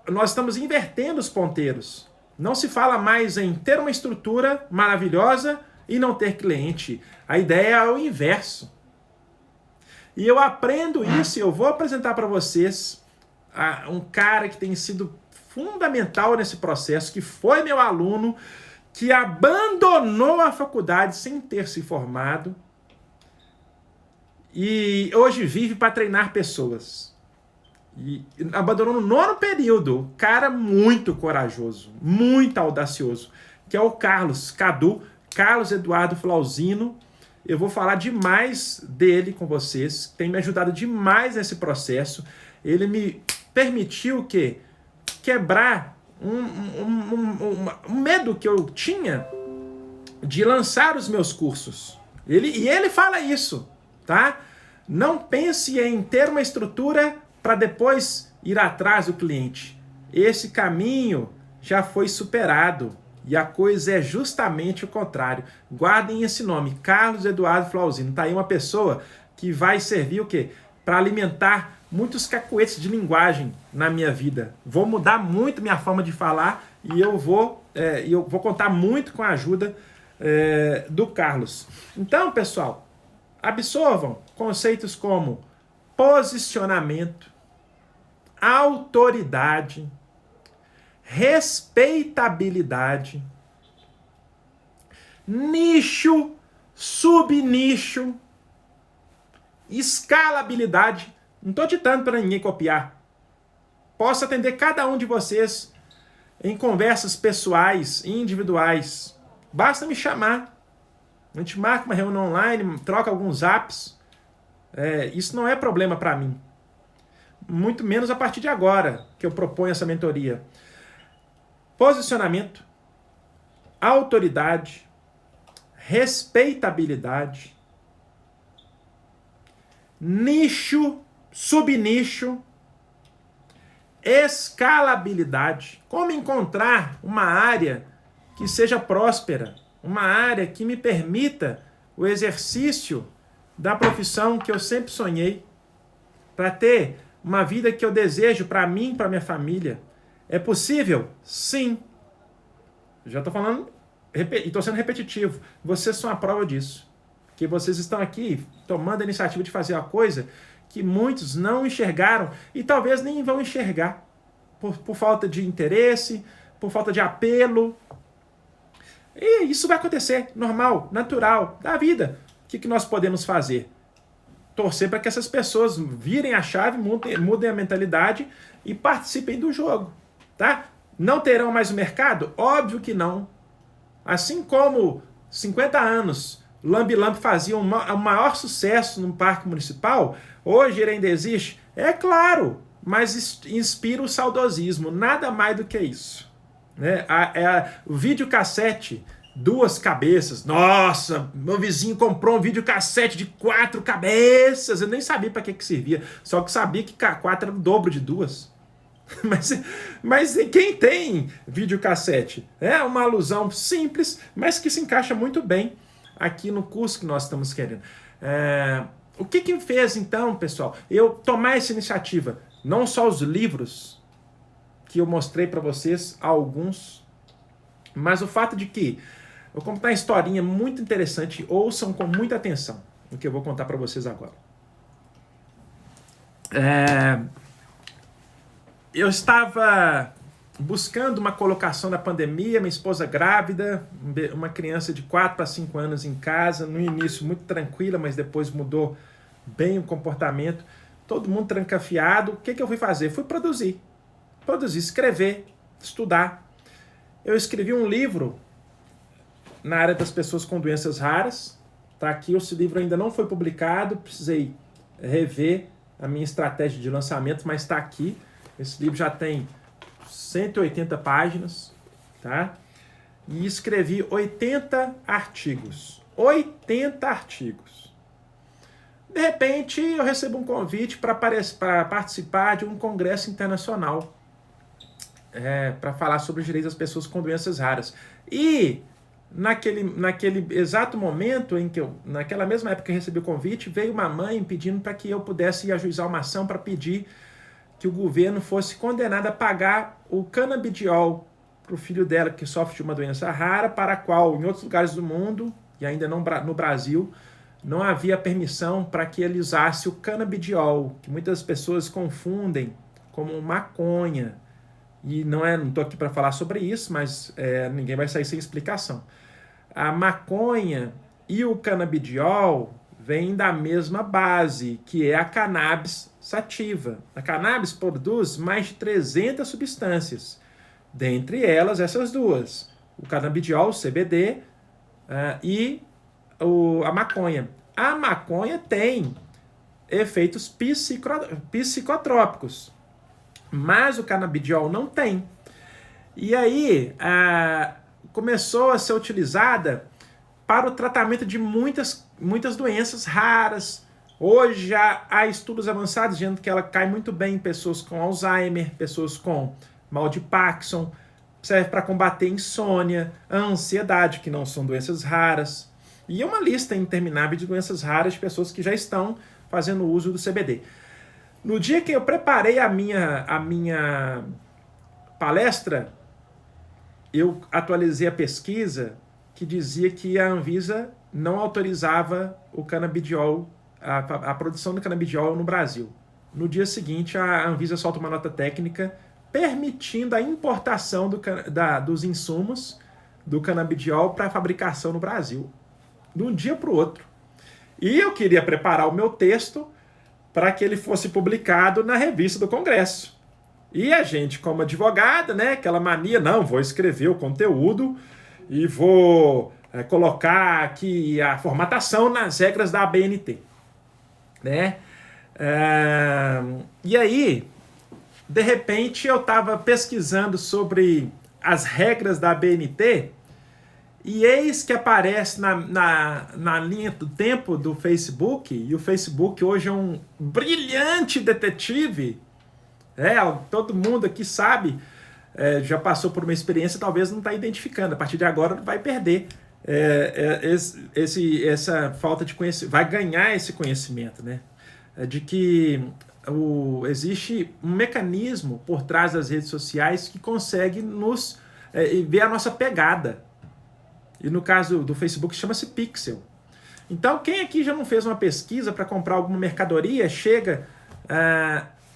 S1: Nós estamos invertendo os ponteiros. Não se fala mais em ter uma estrutura maravilhosa e não ter cliente. A ideia é o inverso. E eu aprendo isso e eu vou apresentar para vocês um cara que tem sido fundamental nesse processo, que foi meu aluno, que abandonou a faculdade sem ter se formado e hoje vive para treinar pessoas. E abandonou no 9º período. Cara muito corajoso, muito audacioso, que é o Carlos Eduardo Flauzino. Eu vou falar demais dele com vocês, tem me ajudado demais nesse processo. Ele me permitiu quebrar um medo que eu tinha de lançar os meus cursos. Ele fala isso, tá? Não pense em ter uma estrutura para depois ir atrás do cliente. Esse caminho já foi superado. E a coisa é justamente o contrário. Guardem esse nome, Carlos Eduardo Flauzino. Está aí uma pessoa que vai servir o quê? Para alimentar muitos cacuetes de linguagem na minha vida. Vou mudar muito minha forma de falar e eu vou contar muito com a ajuda do Carlos. Então, pessoal, absorvam conceitos como posicionamento, autoridade, respeitabilidade, nicho, subnicho, escalabilidade. Não estou ditando para ninguém copiar. Posso atender cada um de vocês em conversas pessoais e individuais. Basta me chamar. A gente marca uma reunião online, troca alguns apps. Isso não é problema para mim. Muito menos a partir de agora que eu proponho essa mentoria. Posicionamento, autoridade, respeitabilidade, nicho, subnicho, escalabilidade. Como encontrar uma área que seja próspera uma área que me permita o exercício da profissão que eu sempre sonhei, para ter uma vida que eu desejo para mim e para minha família. É possível? Sim. Já estou falando e estou sendo repetitivo. Vocês são a prova disso. Que vocês estão aqui tomando a iniciativa de fazer uma coisa que muitos não enxergaram e talvez nem vão enxergar por falta de interesse, por falta de apelo. E isso vai acontecer, normal, natural, da vida. O que nós podemos fazer? Torcer para que essas pessoas virem a chave, mudem a mentalidade e participem do jogo, tá? Não terão mais o mercado? Óbvio que não. Assim como 50 anos Lambe Lambe fazia o maior sucesso no parque municipal, hoje ele ainda existe? É claro, mas inspira o saudosismo, nada mais do que isso. Né? O videocassete, 2 cabeças. Nossa, meu vizinho comprou um videocassete de 4 cabeças. Eu nem sabia para que servia, só que sabia que 4 era o dobro de 2. Mas quem tem videocassete? É uma alusão simples, mas que se encaixa muito bem aqui no curso que nós estamos querendo. O que fez então, pessoal, eu tomar essa iniciativa? Não só os livros que eu mostrei para vocês, alguns, mas o fato de que eu vou contar uma historinha muito interessante, ouçam com muita atenção o que eu vou contar para vocês agora. Eu estava buscando uma colocação na pandemia, minha esposa grávida, uma criança de 4 para 5 anos em casa, no início muito tranquila, mas depois mudou bem o comportamento, todo mundo trancafiado. O que eu fui fazer? Fui produzir, escrever, estudar. Eu escrevi um livro na área das pessoas com doenças raras, tá aqui, esse livro ainda não foi publicado, precisei rever a minha estratégia de lançamento, mas está aqui. Esse livro já tem 180 páginas, tá? E escrevi 80 artigos. 80 artigos. De repente, eu recebo um convite para participar de um congresso internacional para falar sobre os direitos das pessoas com doenças raras. E naquele exato momento em que naquela mesma época que eu recebi o convite, veio uma mãe pedindo para que eu pudesse ir ajuizar uma ação para pedir que o governo fosse condenado a pagar o canabidiol para o filho dela, que sofre de uma doença rara, para a qual, em outros lugares do mundo, e ainda não no Brasil, não havia permissão para que ele usasse o canabidiol, que muitas pessoas confundem como maconha. E não estou aqui para falar sobre isso, mas ninguém vai sair sem explicação. A maconha e o canabidiol vêm da mesma base, que é a cannabis sativa. A cannabis produz mais de 300 substâncias, dentre elas essas duas, o canabidiol, o CBD, e a maconha. A maconha tem efeitos psicotrópicos, mas o canabidiol não tem. E aí começou a ser utilizada para o tratamento de muitas doenças raras. Hoje já há estudos avançados dizendo que ela cai muito bem em pessoas com Alzheimer, pessoas com mal de Parkinson, serve para combater insônia, a ansiedade, que não são doenças raras. E é uma lista interminável de doenças raras de pessoas que já estão fazendo uso do CBD. No dia que eu preparei a minha palestra, eu atualizei a pesquisa que dizia que a Anvisa não autorizava o canabidiol, a produção do canabidiol no Brasil. No dia seguinte, a Anvisa solta uma nota técnica permitindo a importação dos insumos do canabidiol para a fabricação no Brasil. De um dia para o outro. E eu queria preparar o meu texto para que ele fosse publicado na revista do Congresso. E a gente, como advogada, né, aquela mania, não, vou escrever o conteúdo e vou colocar aqui a formatação nas regras da ABNT. Né? E aí, de repente, eu estava pesquisando sobre as regras da ABNT e eis que aparece na linha do tempo do Facebook, e o Facebook hoje é um brilhante detetive, todo mundo aqui sabe, já passou por uma experiência, talvez não está identificando, a partir de agora vai perder essa falta de conhecimento, vai ganhar esse conhecimento, né? De que existe um mecanismo por trás das redes sociais que consegue nos ver a nossa pegada. E no caso do Facebook chama-se Pixel. Então, quem aqui já não fez uma pesquisa para comprar alguma mercadoria, chega,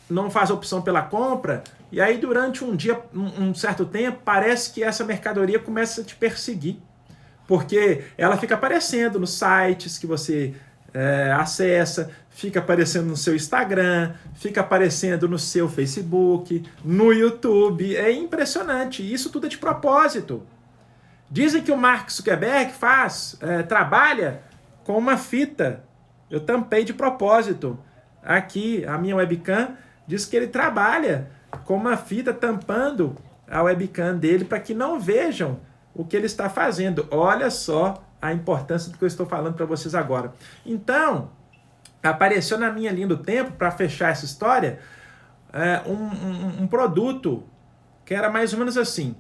S1: não faz opção pela compra, e aí durante um dia, um certo tempo, parece que essa mercadoria começa a te perseguir. Porque ela fica aparecendo nos sites que você acessa, fica aparecendo no seu Instagram, fica aparecendo no seu Facebook, no YouTube. É impressionante. Isso tudo é de propósito. Dizem que o Mark Zuckerberg trabalha com uma fita. Eu tampei de propósito. Aqui, a minha webcam diz que ele trabalha com uma fita tampando a webcam dele para que não vejam o que ele está fazendo. Olha só a importância do que eu estou falando para vocês agora. Então, apareceu na minha linha do tempo, para fechar essa história, um produto que era mais ou menos assim.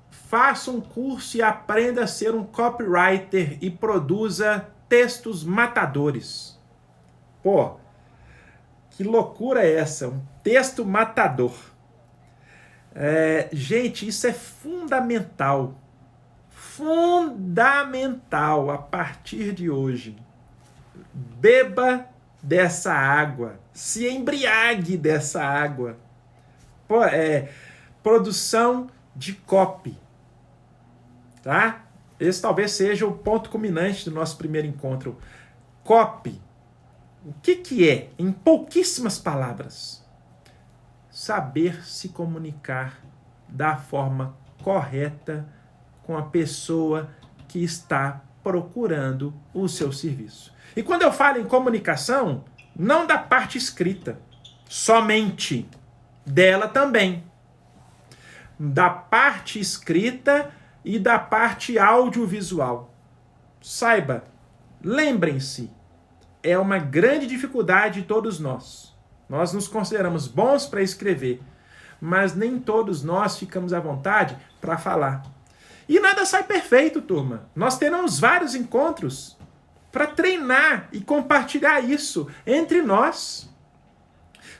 S1: Faça um curso e aprenda a ser um copywriter e produza textos matadores. Pô, que loucura é essa? Um texto matador. Gente, isso é fundamental. Fundamental a partir de hoje. Beba dessa água. Se embriague dessa água. Pô, produção de copy. Tá? Esse talvez seja o ponto culminante do nosso primeiro encontro. Copy. O que é? Em pouquíssimas palavras. Saber se comunicar da forma correta com a pessoa que está procurando o seu serviço. E quando eu falo em comunicação, não da parte escrita, somente, dela também. Da parte escrita e da parte audiovisual. Saiba, lembrem-se, é uma grande dificuldade de todos nós. Nós nos consideramos bons para escrever, mas nem todos nós ficamos à vontade para falar. E nada sai perfeito, turma. Nós teremos vários encontros para treinar e compartilhar isso entre nós.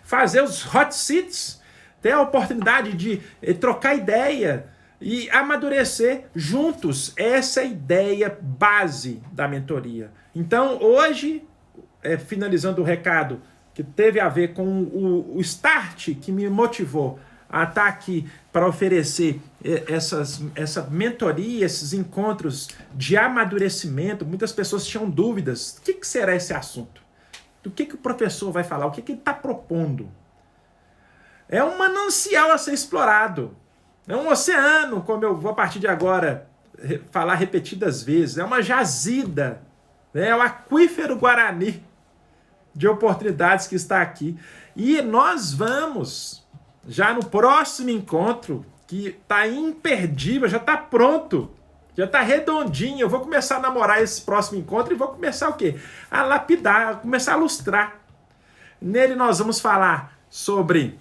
S1: Fazer os hot seats, ter a oportunidade de trocar ideia e amadurecer juntos. Essa é a ideia base da mentoria. Então, hoje, finalizando o recado que teve a ver com o start que me motivou a estar aqui para oferecer essa mentoria, esses encontros de amadurecimento. Muitas pessoas tinham dúvidas. O que será esse assunto? Do que o professor vai falar? O que ele está propondo? É um manancial a ser explorado. É um oceano, como eu vou a partir de agora falar repetidas vezes. É uma jazida. É o aquífero Guarani de oportunidades que está aqui. E nós vamos, já no próximo encontro, que está imperdível, já está pronto, já está redondinho. Eu vou começar a namorar esse próximo encontro e vou começar o quê? A lapidar, a começar a lustrar. Nele nós vamos falar sobre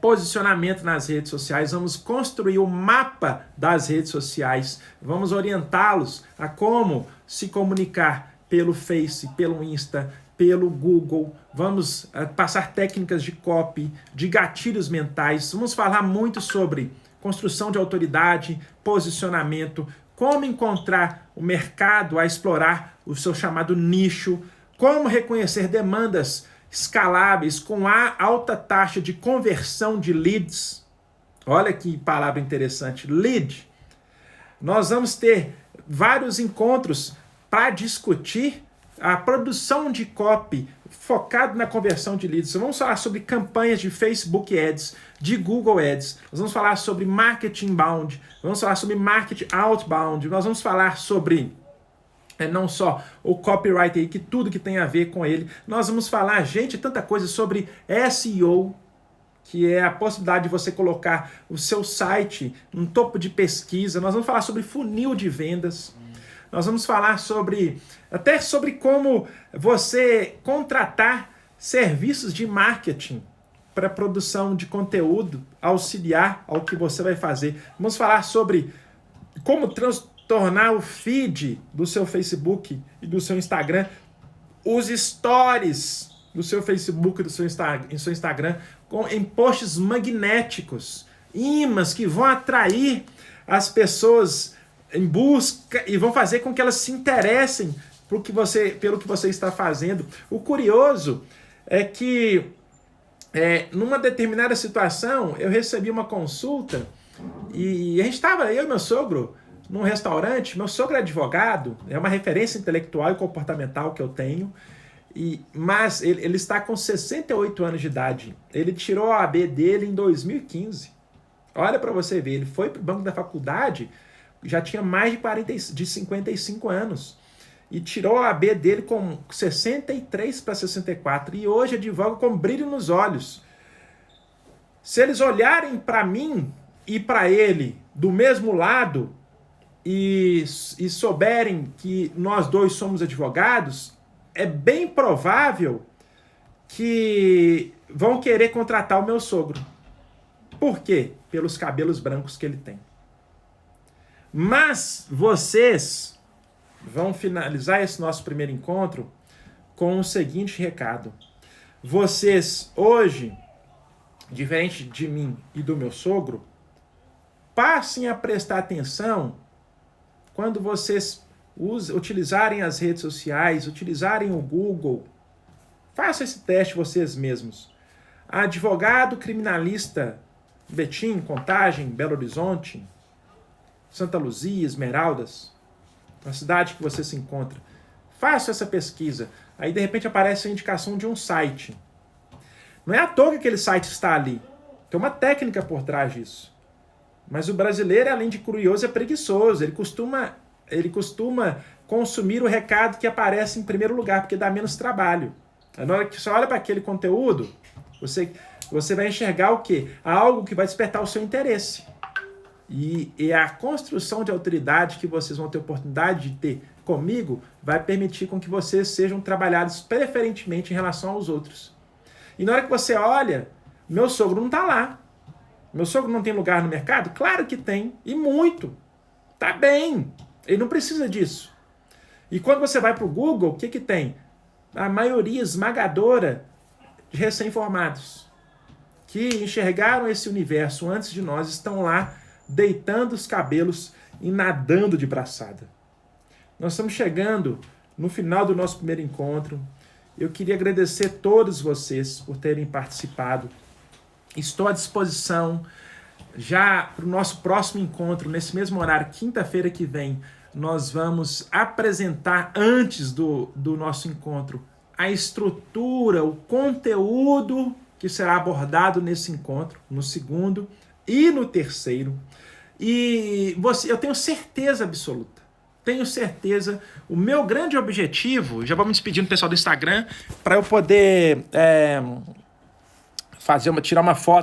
S1: posicionamento nas redes sociais, vamos construir o mapa das redes sociais, vamos orientá-los a como se comunicar pelo Face, pelo Insta, pelo Google, vamos passar técnicas de copy, de gatilhos mentais, vamos falar muito sobre construção de autoridade, posicionamento, como encontrar o mercado a explorar o seu chamado nicho, como reconhecer demandas escaláveis com alta taxa de conversão de leads. Olha que palavra interessante, lead. Nós vamos ter vários encontros para discutir a produção de copy focado na conversão de leads. Vamos falar sobre campanhas de Facebook Ads, de Google Ads. Nós vamos falar sobre marketing inbound, vamos falar sobre marketing outbound, nós vamos falar sobre não só o copyright aí, que tudo que tem a ver com ele. Nós vamos falar, gente, tanta coisa sobre SEO, que é a possibilidade de você colocar o seu site no topo de pesquisa. Nós vamos falar sobre funil de vendas. Nós vamos falar até sobre como você contratar serviços de marketing para produção de conteúdo, auxiliar ao que você vai fazer. Vamos falar sobre como tornar o feed do seu Facebook e do seu Instagram, os stories do seu Facebook e do seu Instagram, em posts magnéticos, ímãs que vão atrair as pessoas em busca e vão fazer com que elas se interessem pelo que você está fazendo. O curioso é que numa determinada situação eu recebi uma consulta e a gente estava, eu e meu sogro, num restaurante. Meu sogro é advogado, é uma referência intelectual e comportamental que eu tenho, mas ele está com 68 anos de idade. Ele tirou a OAB dele em 2015. Olha para você ver, ele foi para o banco da faculdade, já tinha mais de 55 anos, e tirou a OAB dele com 63 para 64, e hoje advoga com brilho nos olhos. Se eles olharem para mim e para ele do mesmo lado, e souberem que nós dois somos advogados, é bem provável que vão querer contratar o meu sogro. Por quê? Pelos cabelos brancos que ele tem. Mas vocês vão finalizar esse nosso primeiro encontro com o seguinte recado. Vocês hoje, diferente de mim e do meu sogro, passem a prestar atenção quando vocês utilizarem as redes sociais, utilizarem o Google. Façam esse teste vocês mesmos. Advogado criminalista Betim, Contagem, Belo Horizonte, Santa Luzia, Esmeraldas, na cidade que você se encontra. Faça essa pesquisa. Aí, de repente, aparece a indicação de um site. Não é à toa que aquele site está ali. Tem uma técnica por trás disso. Mas o brasileiro, além de curioso, é preguiçoso. Ele costuma consumir o recado que aparece em primeiro lugar, porque dá menos trabalho. Na hora que você olha para aquele conteúdo, você vai enxergar o quê? Algo que vai despertar o seu interesse. E a construção de autoridade que vocês vão ter oportunidade de ter comigo vai permitir com que vocês sejam trabalhados preferentemente em relação aos outros. E na hora que você olha, meu sogro não está lá. Meu sogro não tem lugar no mercado? Claro que tem, e muito. Tá bem, ele não precisa disso. E quando você vai para o Google, o que tem? A maioria esmagadora de recém-formados que enxergaram esse universo antes de nós estão lá deitando os cabelos e nadando de braçada. Nós estamos chegando no final do nosso primeiro encontro. Eu queria agradecer a todos vocês por terem participado. Estou à disposição já para o nosso próximo encontro, nesse mesmo horário, quinta-feira que vem. Nós vamos apresentar, antes do nosso encontro, a estrutura, o conteúdo que será abordado nesse encontro, no segundo e no terceiro. E eu tenho certeza absoluta, o meu grande objetivo, já vou me despedir do pessoal do Instagram, para eu poder tirar uma foto